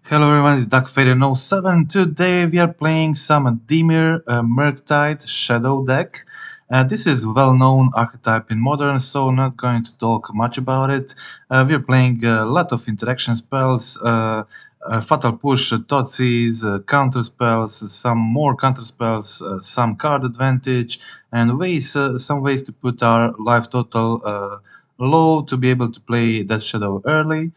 Hello everyone, it's DuckFader07. Today we are playing some Dimir MURKTIDE Shadow deck. This is well-known archetype in Modern, so not going to talk much about it. We are playing a lot of interaction spells, Fatal Push, Totsis, counter spells, some more counter spells, some card advantage, and some ways to put our life total low to be able to play that Shadow early.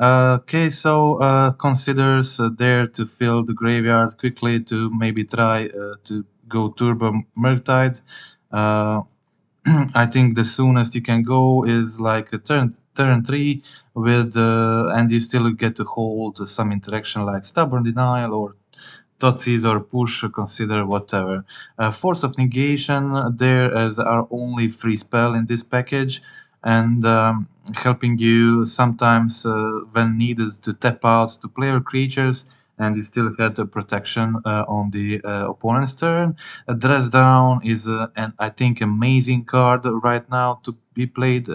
Okay, so considers there to fill the graveyard quickly to maybe try to go Turbo Murktide. Uh, I think the soonest you can go is like a turn 3 with and you still get to hold some interaction like Stubborn Denial or Totsis or Push, consider whatever. Force of Negation there as our only free spell in this package, and helping you sometimes when needed to tap out to player creatures, and you still get the protection on the opponent's turn. Dress Down is an I think amazing card right now to be played.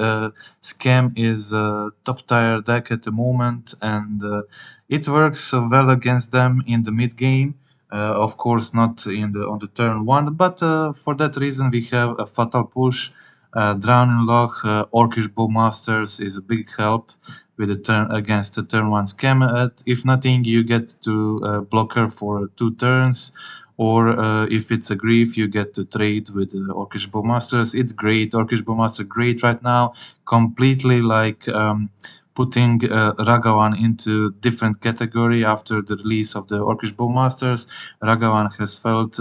Scam is a top tier deck at the moment, and it works well against them in the mid game. Of course, not on the turn one, but for that reason we have a Fatal Push. Drowning Lock, Orcish Bowmasters is a big help with the turn against the turn one scam. If nothing, you get to blocker for 2 turns, or if it's a grief, you get to trade with Orcish Bowmasters. It's great, Orcish Bowmaster, great right now, completely like putting Ragavan into different category after the release of the Orcish Bowmasters. Ragavan has felt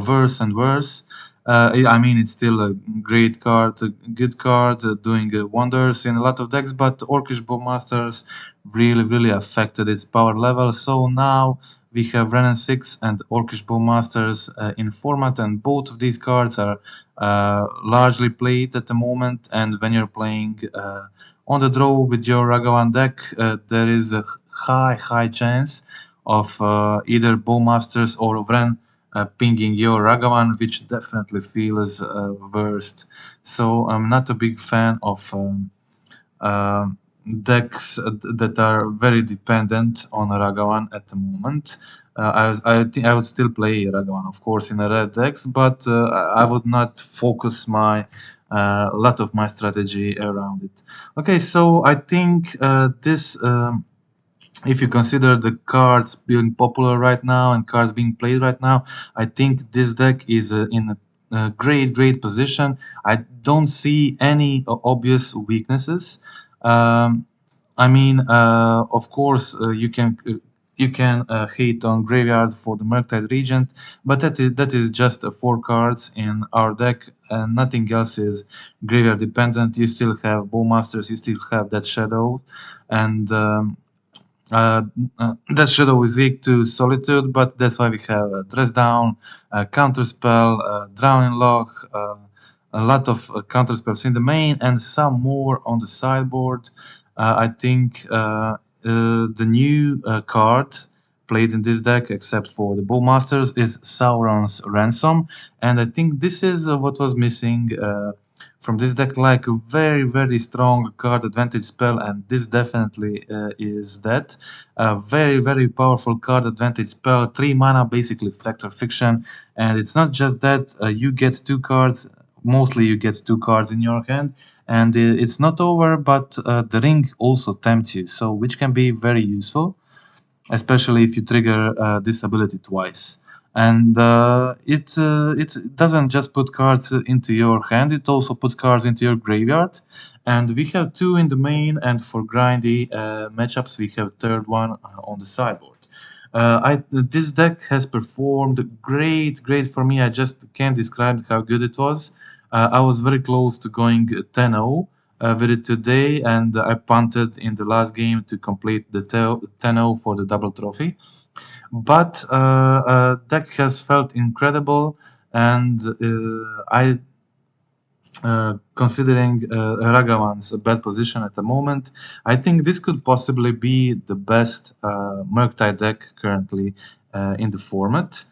worse and worse. I mean, it's still a great card, a good card, doing wonders in a lot of decks, but Orcish Bowmasters really affected its power level. So now we have Renin 6 and Orcish Bowmasters in format, and both of these cards are largely played at the moment. And when you're playing on the draw with your Ragavan deck, there is a high chance of either Bowmasters or Vren pinging your Ragavan, which definitely feels worst. So I'm not a big fan of decks that are very dependent on Ragavan at the moment. I think I would still play Ragavan, of course, in a red decks, but I would not focus my a lot of my strategy around it. Okay, so I think this. If you consider the cards being popular right now and cards being played right now, I think this deck is in a great position. I don't see any obvious weaknesses. Um, I mean, of course, you can hate on Graveyard for the Murktide Regent, but that is just 4 cards in our deck, and nothing else is Graveyard dependent. You still have Bowmasters, you still have that Shadow, and uh, that Shadow is weak to Solitude, but that's why we have Dress Down, Counterspell, Drowning Lock, a lot of counterspells in the main, and some more on the sideboard. I think the new card played in this deck, except for the Bowmasters, is Sauron's Ransom, and I think this is what was missing from this deck, like a very strong card advantage spell, and this definitely is that. A very powerful card advantage spell, 3 mana, basically Factor Fiction, and it's not just that, you get 2 cards, mostly you get 2 cards in your hand, and it's not over, but the ring also tempts you, so which can be very useful, especially if you trigger this ability twice. And it doesn't just put cards into your hand, it also puts cards into your graveyard. And we have 2 in the main, and for grindy matchups we have third one on the sideboard. This deck has performed great for me. I just can't describe how good it was. I was very close to going 10-0 with it today, and I punted in the last game to complete the 10-0 for the double trophy. But deck has felt incredible, and considering Ragavan's bad position at the moment, I think this could possibly be the best Murktide deck currently in the format.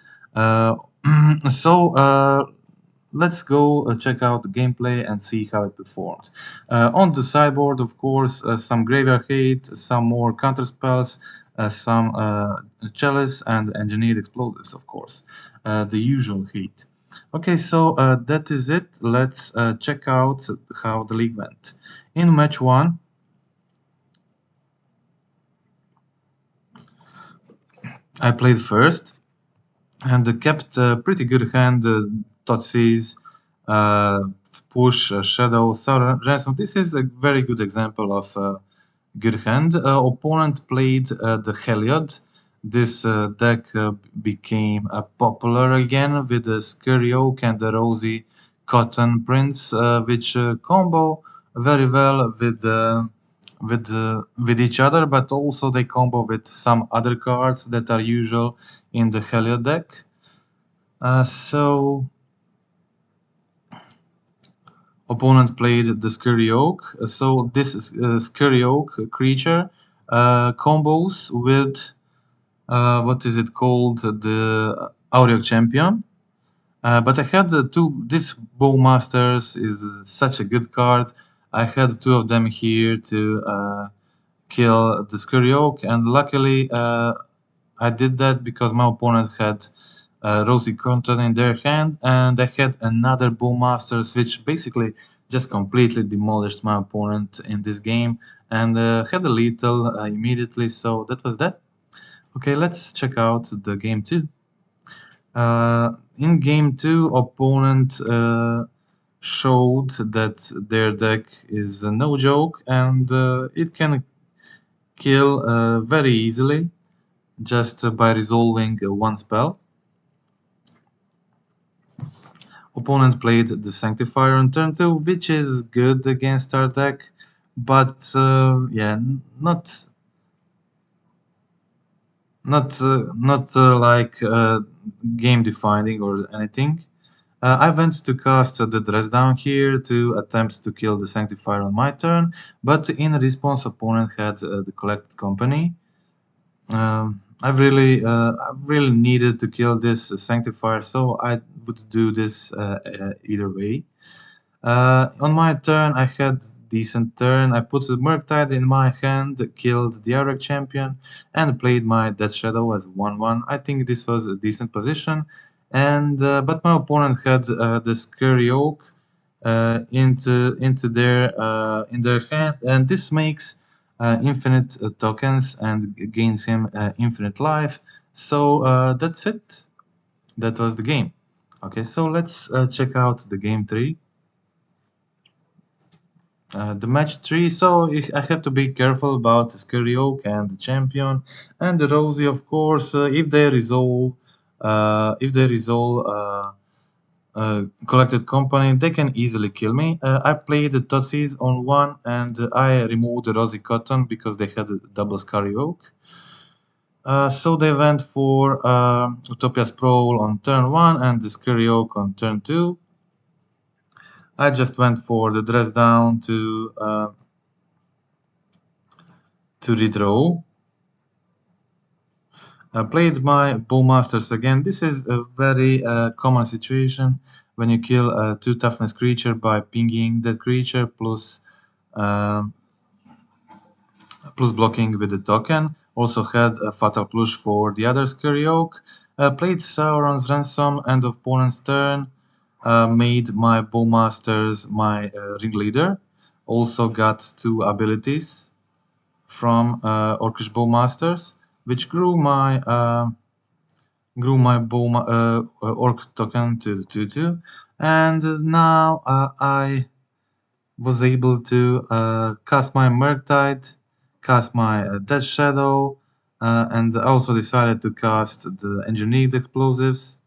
So let's go check out the gameplay and see how it performed. On the sideboard, of course, some graveyard hate, some more counter spells, some chalice and engineered explosives, of course. The usual hate. Okay, so that is it. Let's check out how the league went. In match 1, I played first and kept a pretty good hand. Thoughtseize, uh, push, shadow, ransom. This is a very good example of good hand. Opponent played the Heliod. This deck became popular again with the Scurry Oak and the Rosy Cotton Prince, which combo very well with each other, but also they combo with some other cards that are usual in the Heliod deck. So opponent played the Scurry Oak. So this Scurry Oak creature combos with what is it called? The Auric Champion. But I had this Bowmasters is such a good card. I had two of them here to kill the Scurry Oak, and luckily I did that because my opponent had Rosy Content in their hand, and I had another Bowmasters, which basically just completely demolished my opponent in this game, and had a lethal immediately, so that was that. Okay, let's check out the game 2. In game 2, opponent showed that their deck is no joke, and it can kill very easily just by resolving one spell. Opponent played the Sanctifier on turn 2, which is good against our deck, but yeah, not like game defining or anything. I went to cast the Dress Down here to attempt to kill the Sanctifier on my turn, but in response, opponent had the Collected Company. I really needed to kill this Sanctifier, so I would do this either way. On my turn, I had decent turn. I put the Murktide in my hand, killed the Auric Champion, and played my Death Shadow as 1/1. I think this was a decent position, and but my opponent had the Scurry Oak into their in their hand, and this makes infinite tokens and gains him infinite life. So that's it. That was the game. Okay, so let's check out the game 3. The match 3, so I have to be careful about the Scurry Oak and the Champion and the Rosy, of course. If they resolve Collected Company, they can easily kill me. I played the Thoughtseize on 1 and I removed the Rosy Cotton because they had a double Scurry Oak. So they went for Utopia Sprawl on turn 1 and the Scurry Oak on turn 2. I just went for the Dress Down to redraw. I played my Bowmasters again. This is a very common situation when you kill a 2 toughness creature by pinging that creature plus blocking with the token. Also had a Fatal Push for the other Scurry Oak. Played Sauron's Ransom end of opponent's turn. Made my Bowmasters my ringleader. Also got 2 abilities from Orcish Bowmasters, which grew my Orc token to 2/2, and now I was able to cast my Murktide, cast my Death Shadow, and I also decided to cast the Engineered Explosives.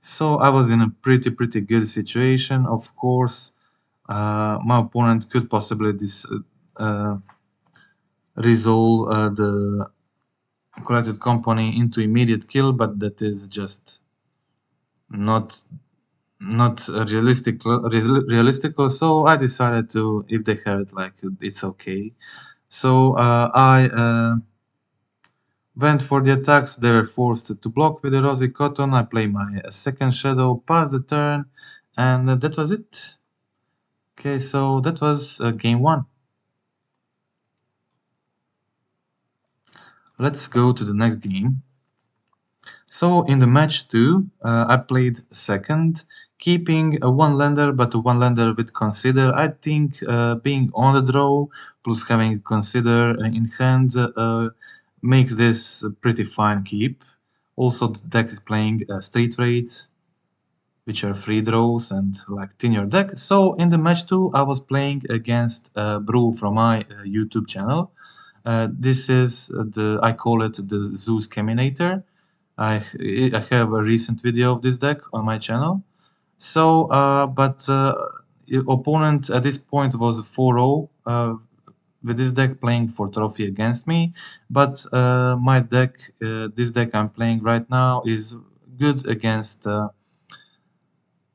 So I was in a pretty good situation. Of course, my opponent could possibly resolve the Collected Company into immediate kill, but that is just not realistical. So I decided to, if they have it, like, it's okay. So I went for the attacks. They were forced to block with the Rosy Cotton. I play my second Shadow, pass the turn, And that was it. Okay, so that was game 1. Let's go to the next game. So in the match 2, I played second, keeping a one lander, but a one lander with consider. I think being on the draw plus having consider in hand makes this a pretty fine keep. Also, the deck is playing street raids, which are free draws and like thin your deck. So in the match 2, I was playing against Brew from my YouTube channel. This is I call it the Zeus Caminator. I have a recent video of this deck on my channel. So, but opponent at this point was 4-0 with this deck playing for trophy against me. But my deck, this deck I'm playing right now, is good against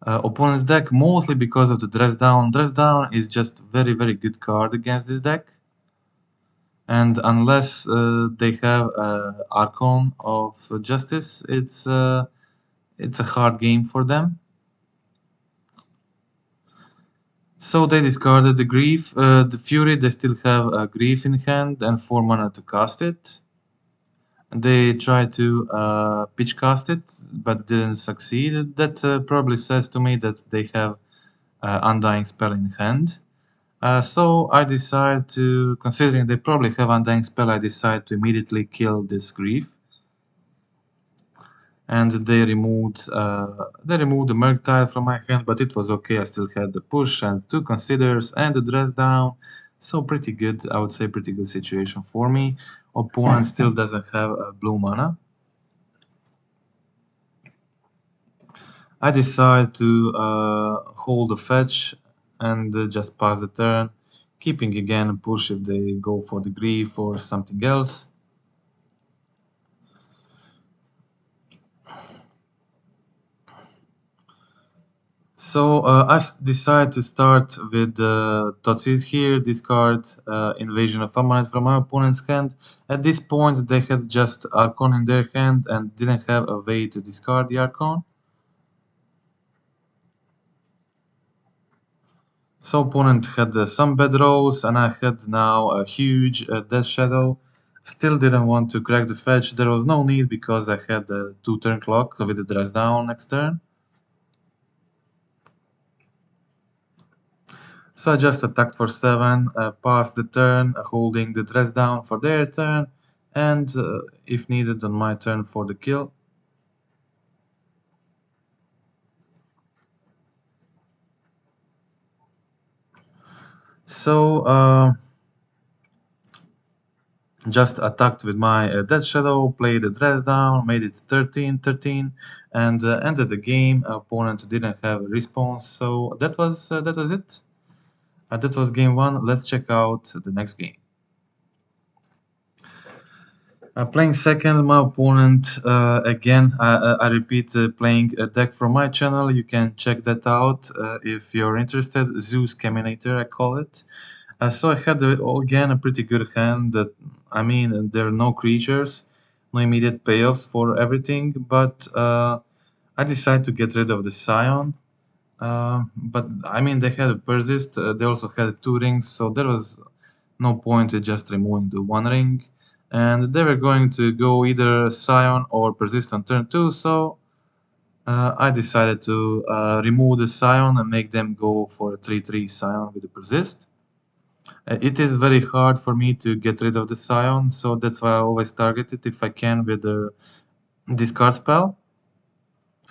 opponent's deck, mostly because of the dress down. Dress down is just very good card against this deck. And unless they have Archon of Justice, it's a hard game for them. So they discarded the Grief. The Fury, they still have a Grief in hand and 4 mana to cast it. They tried to pitch cast it, but didn't succeed. That probably says to me that they have Undying Spell in hand. So I decide to, considering they probably have Undying Spell, I decide to immediately kill this Grief. And they removed the MURKTIDE from my hand, but it was okay. I still had the push and 2 considers and the dress down. So pretty good, I would say pretty good situation for me. Opponent still doesn't have a blue mana. I decide to hold the fetch and just pass the turn, keeping again a push if they go for the Grief or something else. So I decide to start with Totsis here, discard Invasion of Ammonite from my opponent's hand. At this point they had just Archon in their hand and didn't have a way to discard the Archon. So opponent had some bad rolls and I had now a huge Death Shadow. Still didn't want to crack the fetch, there was no need because I had a 2-turn clock with the dress down next turn. So I just attacked for 7, passed the turn, holding the dress down for their turn, and if needed on my turn for the kill. So just attacked with my Death Shadow, played the dress down, made it 13-13, and ended the game. Opponent didn't have a response, so that was it. That was game 1. Let's check out the next game. Playing second, my opponent, again, I repeat, playing a deck from my channel. You can check that out if you're interested. Zeus Caminator, I call it. So I had, again, a pretty good hand. I mean, there are no creatures, no immediate payoffs for everything, but I decided to get rid of the Scion. But, I mean, they had a Persist, they also had 2 rings, so there was no point in just removing the 1 ring. And they were going to go either Scion or Persist on turn 2, so I decided to remove the Scion and make them go for a 3-3 Scion with the Persist. It is very hard for me to get rid of the Scion, so that's why I always target it if I can with the discard spell.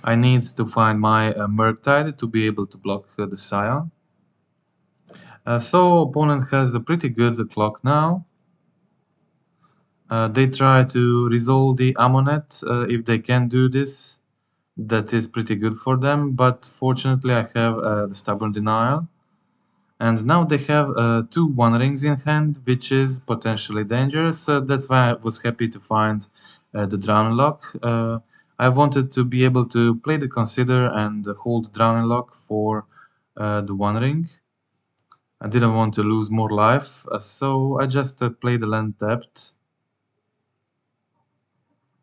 I need to find my MURKTIDE to be able to block the Scion. So opponent has a pretty good clock now. They try to resolve the Ammonet if they can do this. That is pretty good for them, but fortunately I have the Stubborn Denial. And now they have 2 1 rings in hand, which is potentially dangerous. That's why I was happy to find the Drowning Lock. I wanted to be able to play the Consider and hold the Drowning Lock for the 1 ring. I didn't want to lose more life, so I just played the land tapped.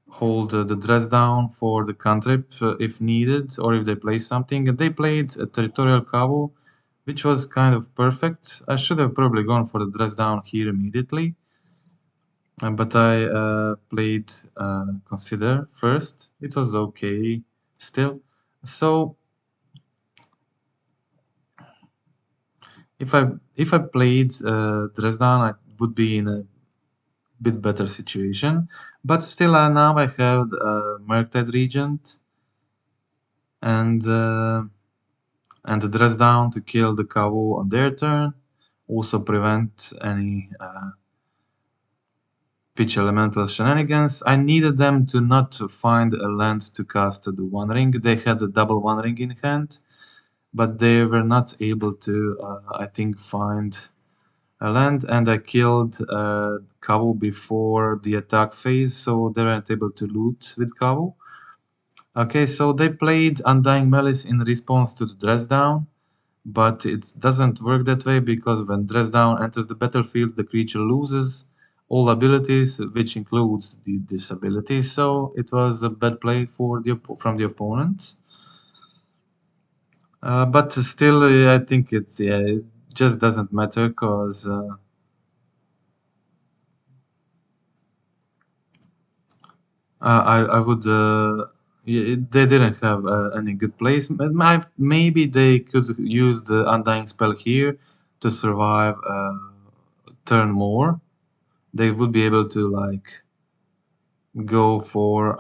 hold the dress down for the cantrip if needed, or if they play something. They played a territorial cabo, which was kind of perfect. I should have probably gone for the dress down here immediately, but I played consider first. It was okay still. So if I played dress down, I would be in a bit better situation. But still, now I have MURKTIDE Regent and the dress down to kill the cabo on their turn. Also prevent any pitch elemental shenanigans. I needed them to not find a land to cast the One Ring. They had a double One Ring in hand, but they were not able to, I think, find a land, and I killed Cabo before the attack phase, so they weren't able to loot with Cabo. Okay, so they played Undying Malice in response to the Dress Down, but it doesn't work that way because when Dress Down enters the battlefield, the creature loses all abilities, which includes the disability. So it was a bad play for from the opponent. But still, I think it just doesn't matter because I would. They didn't have any good plays. Maybe they could use the Undying spell here to survive turn more. They would be able to like go for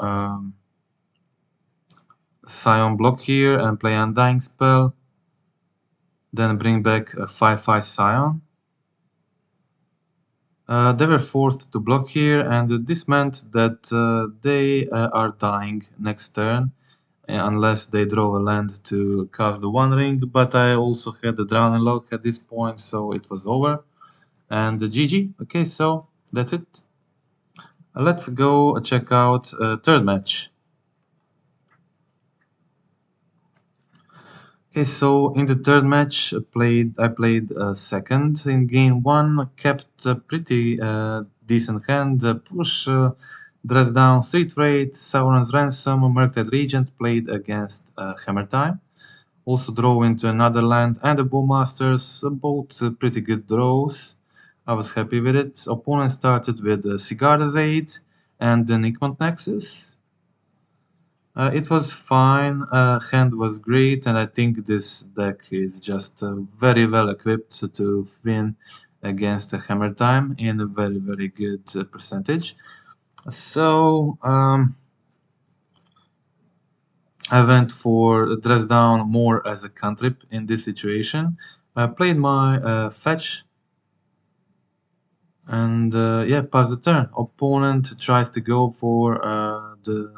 Scion block here and play Undying spell, then bring back a 5/5 Scion. They were forced to block here, and this meant that they are dying next turn unless they draw a land to cast the One Ring. But I also had the Drowning Lock at this point, so it was over. And GG. Okay, so that's it. Let's go check out third match. Okay, so in the third match, I played second in game one, kept a pretty decent hand, push, dress down, Street Raid, Sauron's Ransom, MURKTIDE Regent, played against Hammer Time. Also draw into another land and a Bowmasters, both pretty good draws. I was happy with it. Opponent started with Sigarda's Aid and an Igmont Nexus. It was fine, hand was great, and I think this deck is just very well equipped to win against a Hammer Time in a very, very good percentage. So I went for dress down more as a cantrip in this situation. I played my fetch and yeah, pass the turn. Opponent tries to go for the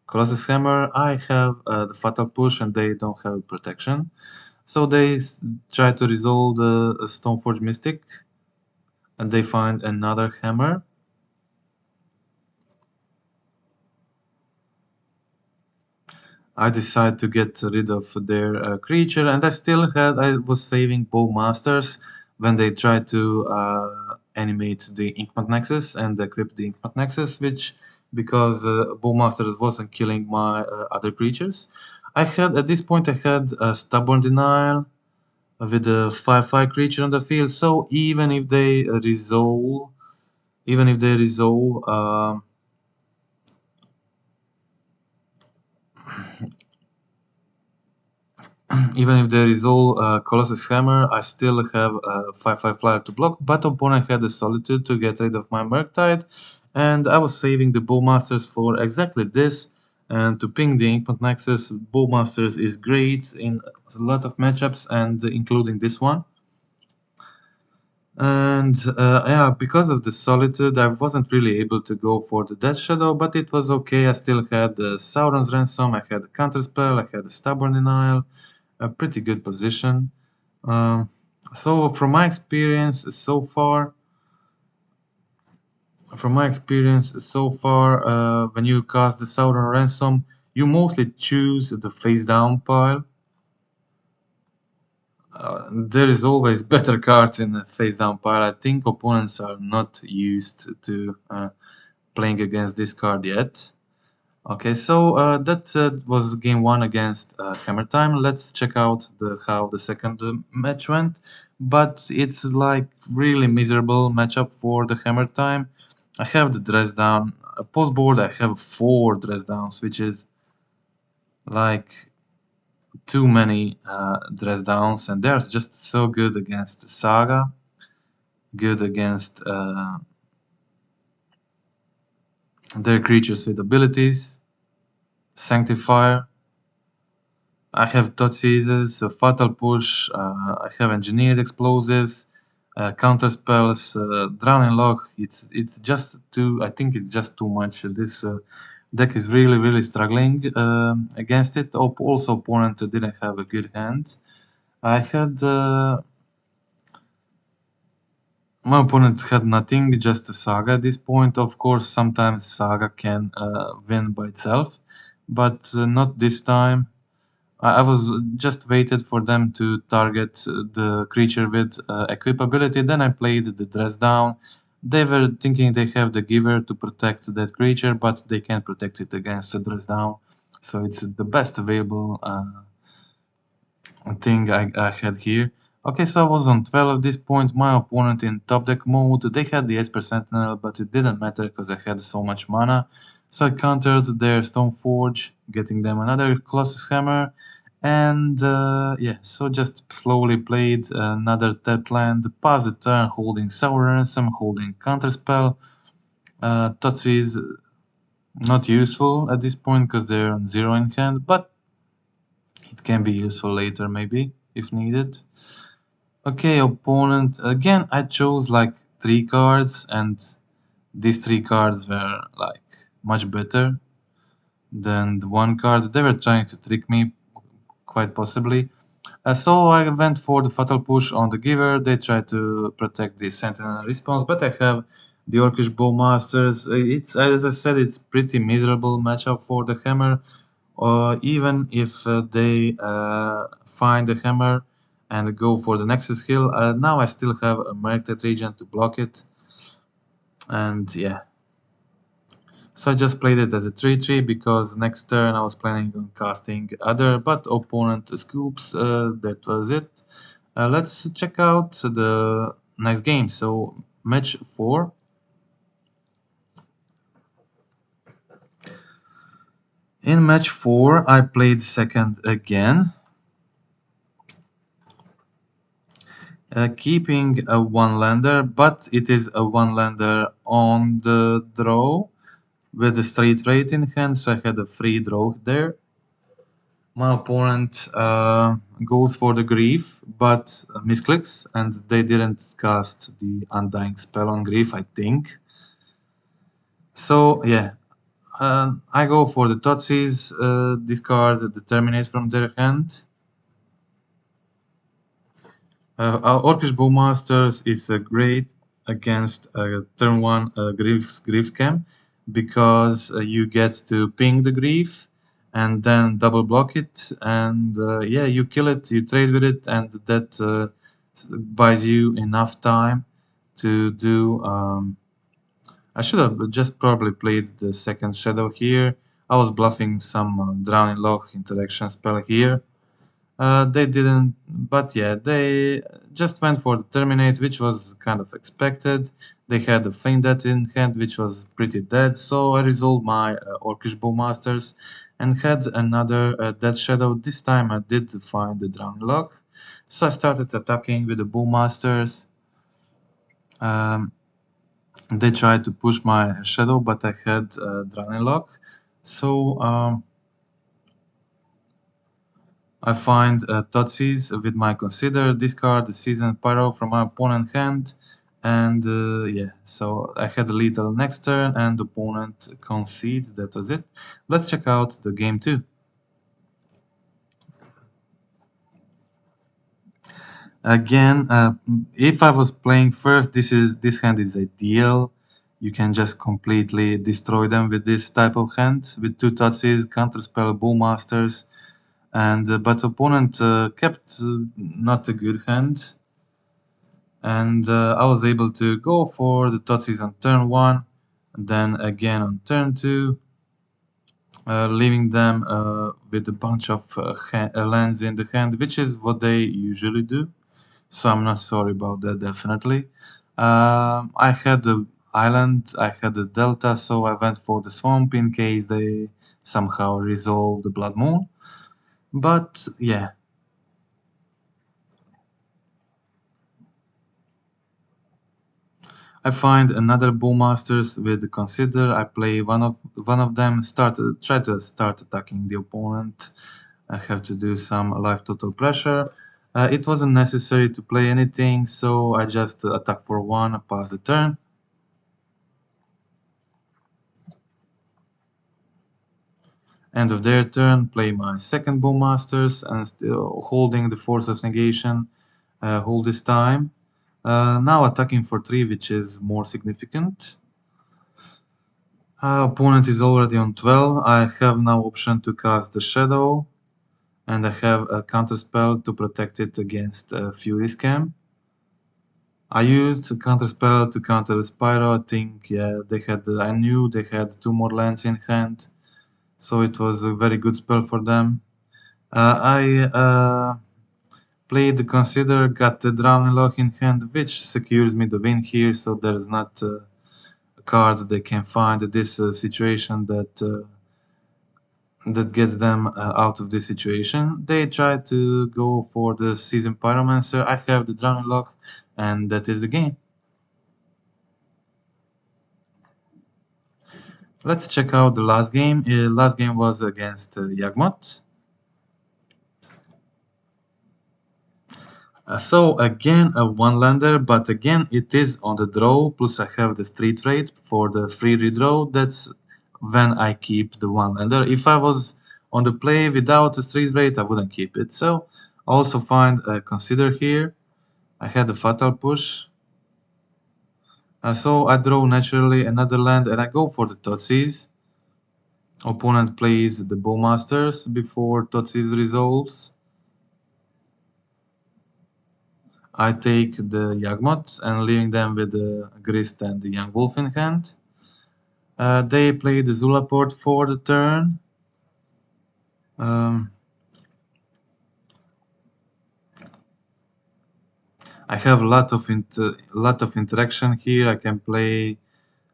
Colossus Hammer. I have the Fatal Push and they don't have protection. So they try to resolve the Stoneforge Mystic and they find another hammer. I decide to get rid of their creature, and I was saving Bowmasters when they tried to animate the Inkmont Nexus and equip the Inkmont Nexus, which because Bowmasters wasn't killing my other creatures. At this point I had a Stubborn Denial with a 5/5 creature on the field, so even if they resolve, even if they resolve. Even if there is all Colossus Hammer, I still have a 5/5 flyer to block, but opponent had the Solitude to get rid of my MURKTIDE, and I was saving the Bowmasters for exactly this, and to ping the Inkmont Nexus. Bowmasters is great in a lot of matchups, and including this one. And yeah, because of the Solitude, I wasn't really able to go for the Death Shadow, but it was okay. I still had the Sauron's Ransom, I had the Counterspell, I had the Stubborn Denial, a pretty good position. So from my experience so far, when you cast the Sauron Ransom, you mostly choose the face down pile. There is always better cards in the face down pile. I think opponents are not used to playing against this card yet. Okay, so that was game 1 against Hammer Time. Let's check out how the second match went. But it's like really miserable matchup for the Hammer Time. I have the dress down. Post board I have 4 dress downs, which is like too many dress downs, and they're just so good against Saga, good against their creatures with abilities, Sanctifier. I have Touch Seizes, Fatal Push, I have Engineered Explosives, Counter Spells, Drowning Lock. It's just too. I think it's just too much. This deck is really struggling against it. Also, opponent didn't have a good hand. I had my opponent had nothing, just a Saga at this point. Of course, sometimes Saga can win by itself, but not this time. I was just waited for them to target the creature with equip ability. Then I played the dress down. They were thinking they have the giver to protect that creature, but they can't protect it against the dress down. So it's the best available thing I had here. Okay, so I was on 12 at this point. My opponent in top deck mode, they had the Esper Sentinel, but it didn't matter because I had so much mana. So I countered their Stoneforge, getting them another Colossus Hammer. And yeah, so just slowly played another tapped land, pass the turn, holding Sour Ransom, holding Counterspell. Tutsi is not useful at this point because they're on 0 in hand, but it can be useful later maybe, if needed. Okay, opponent. Again, I chose like 3 cards, and these 3 cards were like much better than the 1 card. They were trying to trick me, quite possibly. So I went for the Fatal Push on the giver. They tried to protect the Sentinel response, but I have the Orcish Bowmasters. It's, as I said, it's pretty miserable matchup for the Hammer. Even if they find the Hammer and go for the Nexus skill, now I still have a MURKTIDE Regent to block it. And yeah. So I just played it as a 3-3 because next turn I was planning on casting other, but opponent scoops, that was it. Let's check out the next game. So match 4. In match 4 I played second again. Keeping a 1-lander, but it is a 1-lander on the draw with the straight rate in hand, so I had a free draw there. My opponent goes for the Grief, but misclicks, and they didn't cast the Undying spell on Grief, I think. So yeah, I go for the Totsis, discard the Terminate from their hand. Our Orcish Bowmasters is great against turn 1 Grief Scam because you get to ping the Grief and then double block it, and yeah, you kill it, you trade with it, and that buys you enough time to do. I should have just probably played the second Shadow here. I was bluffing some Drowning Lock interaction spell here. They didn't, but yeah, they just went for the Terminate, which was kind of expected. They had the Feign Death in hand, which was pretty dead, so I resolved my Orcish Bowmasters and had another Death Shadow. This time I did find the Drowning Lock, so I started attacking with the Bowmasters. They tried to push my Shadow, but I had Drowning Lock, so I find Totsis with my Consider, discard the Seasoned Pyro from my opponent hand, and yeah, so I had a lethal next turn, and the opponent concedes. That was it. Let's check out the game 2. Again, if I was playing first, this hand is ideal. You can just completely destroy them with this type of hand, with 2 Totsis, Counterspell, Bowmasters, and but opponent kept not a good hand, and I was able to go for the Totsis on turn 1, Then again on turn 2, leaving them with a bunch of lands in the hand, which is what they usually do. So I'm not sorry about that, definitely. I had the island, I had the delta, so I went for the swamp in case they somehow resolve the Blood Moon. But yeah. I find another Bowmasters with Consider. I play one of them, try to start attacking the opponent. I have to do some life total pressure. It wasn't necessary to play anything, so I just attack for 1, pass the turn. End of their turn, play my second Bowmasters and still holding the Force of Negation hold this time. Now attacking for 3, which is more significant. Opponent is already on 12. I have now option to cast the Shadow, and I have a counter spell to protect it against Fury Scam. I used a counter spell to counter the Spyro. I think, yeah, I knew they had 2 more lands in hand, so it was a very good spell for them. I played the Consider, got the Drowning Lock in hand, which secures me the win here, so there's not a card they can find in this situation that gets them out of this situation. They try to go for the Seasoned Pyromancer. I have the Drowning Lock, and that is the game. Let's check out the last game. Last game was against Yagmoth. So again a one-lander, but again it is on the draw, plus I have the street rate for the free redraw. That's when I keep the one-lander. If I was on the play without the street rate, I wouldn't keep it. So also find a Consider here. I had a Fatal Push. So I draw naturally another land and I go for the Thoughtseize. Opponent plays the Bowmasters before Thoughtseize resolves. I take the Yagmoth and leaving them with the Grist and the Young Wolf in hand. They play the Zulaport for the turn. I have a lot of interaction here. I can play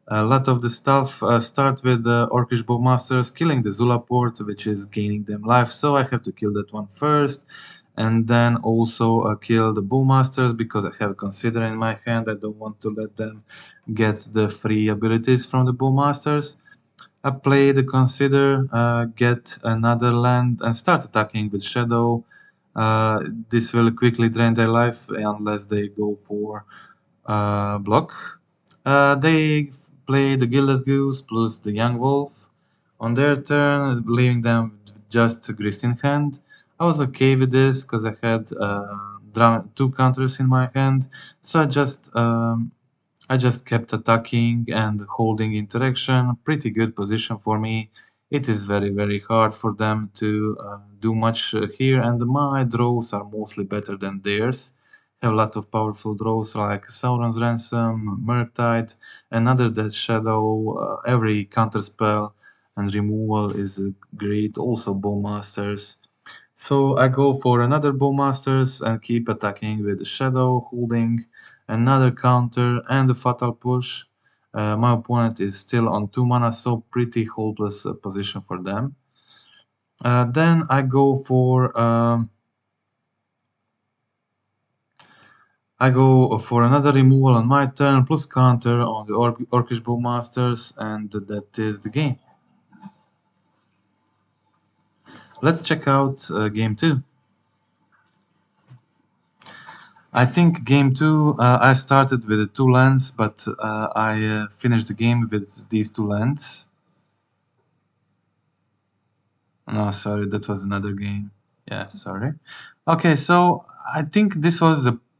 a lot of the stuff. Start with the Orcish Bowmasters, killing the Zulaport, which is gaining them life. So I have to kill that one first. And then also kill the Bowmasters because I have Consider in my hand. I don't want to let them get the free abilities from the Bowmasters. I play the Consider, get another land and start attacking with Shadow. This will quickly drain their life unless they go for block. They play the Gilded Goose plus the Young Wolf. On their turn, leaving them just Grist in hand. I was okay with this because I had 2 counters in my hand, so I just kept attacking and holding interaction. Pretty good position for me. It is very hard for them to do much here, and my draws are mostly better than theirs. Have a lot of powerful draws like Sauron's Ransom, Murktide, another Death Shadow, every counter spell and removal is great, also Bowmasters. So I go for another Bowmasters and keep attacking with Shadow, holding another counter and a Fatal Push. My opponent is still on 2 mana, so pretty hopeless position for them. Then I go for another removal on my turn, plus counter on the Orcish Bowmasters, and that is the game. Let's check out game 2. I think game 2, I started with the 2 lands, but I finished the game with these 2 lands. No, sorry, that was another game. Yeah, sorry. Okay, so I think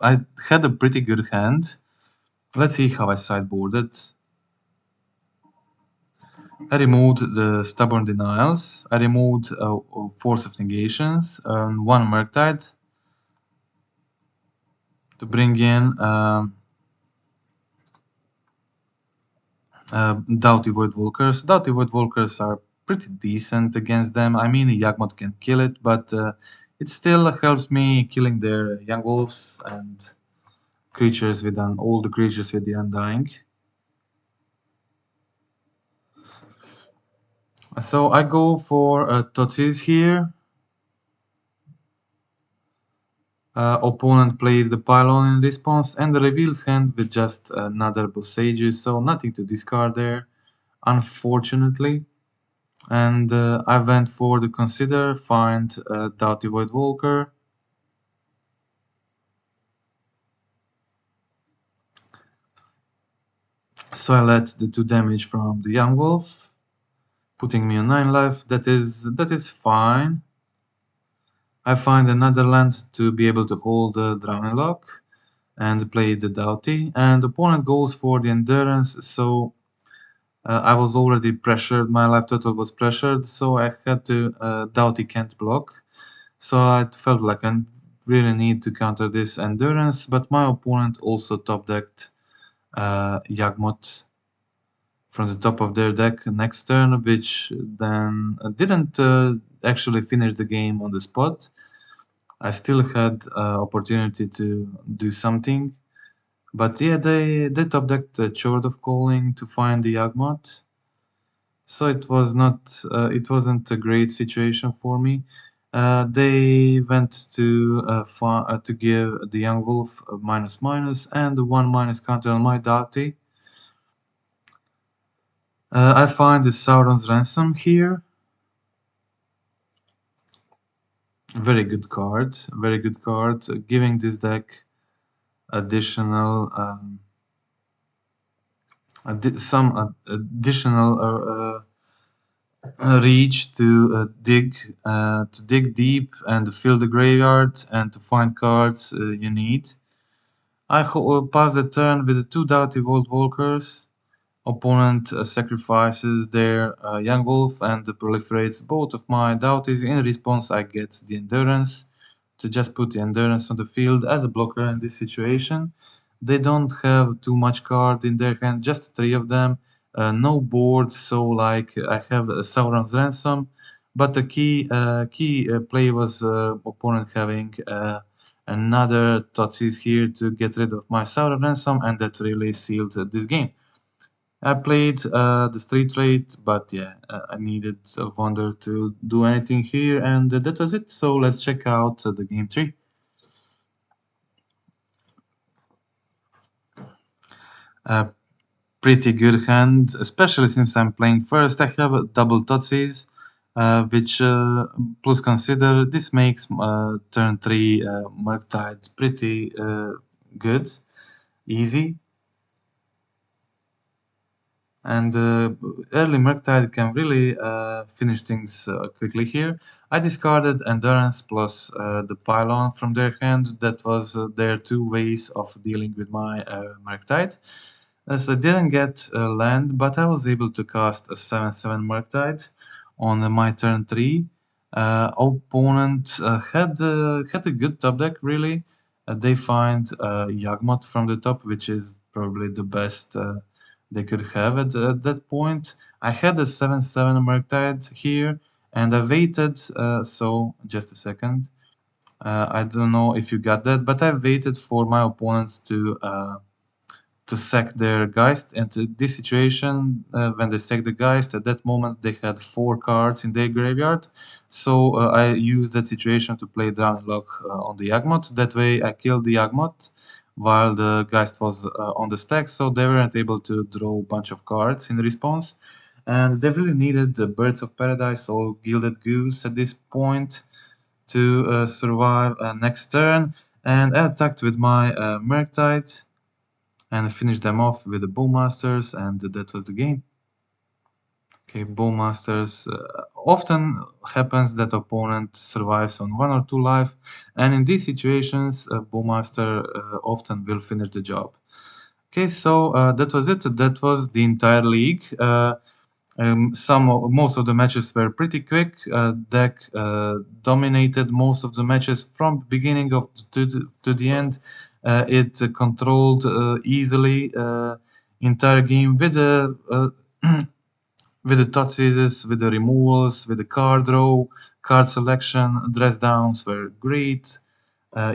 I had a pretty good hand. Let's see how I sideboarded. I removed the Stubborn Denials. I removed Force of Negations and 1 Murktide to bring in Doughty Voidwalkers. Doughty Voidwalkers are pretty decent against them. I mean, Yagmoth can kill it, but it still helps me killing their young wolves and creatures with all the creatures with the Undying. So I go for Totsis here. Opponent plays the pylon in response and reveals hand with just another Bosages, so nothing to discard there, unfortunately. And I went for the consider, find Doughty Voidwalker. So I let the 2 damage from the young wolf, putting me on 9 life. That is fine. I find another land to be able to hold the Drowning Lock and play the Doughty, and the opponent goes for the Endurance, so I was already pressured, my life total was pressured, so I had to Doughty can't block. So I felt like I really need to counter this Endurance, but my opponent also top decked Yagmoth from the top of their deck next turn, which then didn't actually finish the game on the spot. I still had opportunity to do something, but yeah, they top decked Chord of Calling to find the Yagmoth. So it wasn't a great situation for me. They went to give the young wolf a --, and the 1- counter on my Doughty. I find the Sauron's Ransom here. Very good card, giving this deck additional some additional reach to dig deep and fill the graveyard and to find cards you need. I pass the turn with the 2 Doughty Voidwalkers. Opponent sacrifices their young wolf and proliferates both of my Doughties. In response, I get the Endurance to just put the Endurance on the field as a blocker in this situation. They don't have too much card in their hand, just 3 of them. No board, so like I have a Sauron's Ransom, but the key play was opponent having another Totsis here to get rid of my Sauron Ransom, and that really sealed this game. I played the Street Rate, but yeah, I needed a Wonder to do anything here, and that was it. So let's check out the game 3. Pretty good hand, especially since I'm playing first. I have a double Totsis, which plus consider this makes turn 3 MURKTIDE pretty good, easy. And early MURKTIDE can really finish things quickly here. I discarded Endurance plus the Pylon from their hand. That was their 2 ways of dealing with my MURKTIDE. As I didn't get land, but I was able to cast a 7/7 MURKTIDE on my turn 3. Opponent had a good top deck, really. They find Yagmoth from the top, which is probably the best they could have at that point. I had a 7/7 MURKTIDE here, and I waited, so just a second. I don't know if you got that, but I waited for my opponents to sack their Geist. And this situation, when they sacked the Geist, at that moment they had 4 cards in their graveyard. So I used that situation to play Drowning Lock on the Yagmoth. That way I killed the Yagmoth while the Geist was on the stack, so they weren't able to draw a bunch of cards in response. And they really needed the Birds of Paradise or Gilded Goose at this point to survive next turn. And I attacked with my MURKTIDE and finished them off with the Bowmasters, and that was the game. Okay, Bowmasters often happens that opponent survives on 1 or 2 life, and in these situations, Bowmaster often will finish the job. Okay, so that was it. That was the entire league. Most of the matches were pretty quick. Deck dominated most of the matches from beginning to the end. It controlled easily entire game with the with the touches, with the removals, with the card draw, card selection, dress downs were great.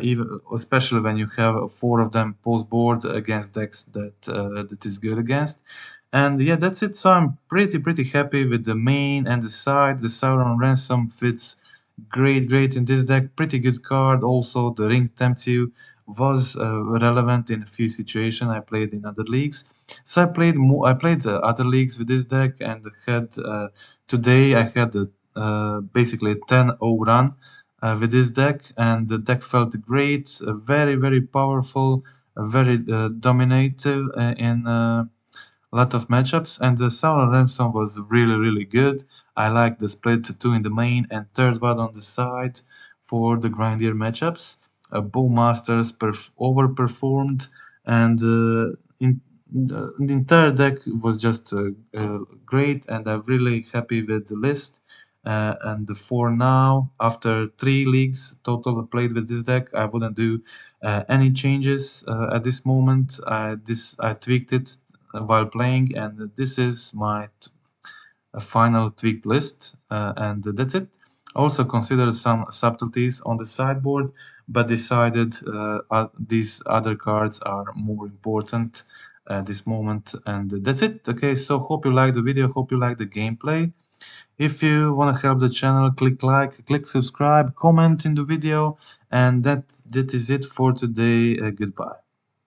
Even especially when you have four of them post board against decks that is good against. And yeah, that's it. So I'm pretty happy with the main and the side. The Sauron Ransom fits great in this deck. Pretty good card. Also, the Ring Tempts You was relevant in a few situations I played in other leagues. So I played other leagues with this deck and had today I had basically a 10-0 run with this deck, and the deck felt great, very powerful, very dominative in a lot of matchups, and the Sauron Ransom was really good. I like the split two in the main and third one on the side for the grindier matchups. Bowmasters overperformed, and the entire deck was just great, and I'm really happy with the list. And for now, after 3 leagues total played with this deck, I wouldn't do any changes at this moment. I tweaked it while playing, and this is my final tweaked list, and that's it. Also considered some subtleties on the sideboard, but decided these other cards are more important at this moment, and that's it. Okay, so hope you like the video, hope you like the gameplay. If you want to help the channel, click like, click subscribe, comment in the video, and that is it for today. Goodbye.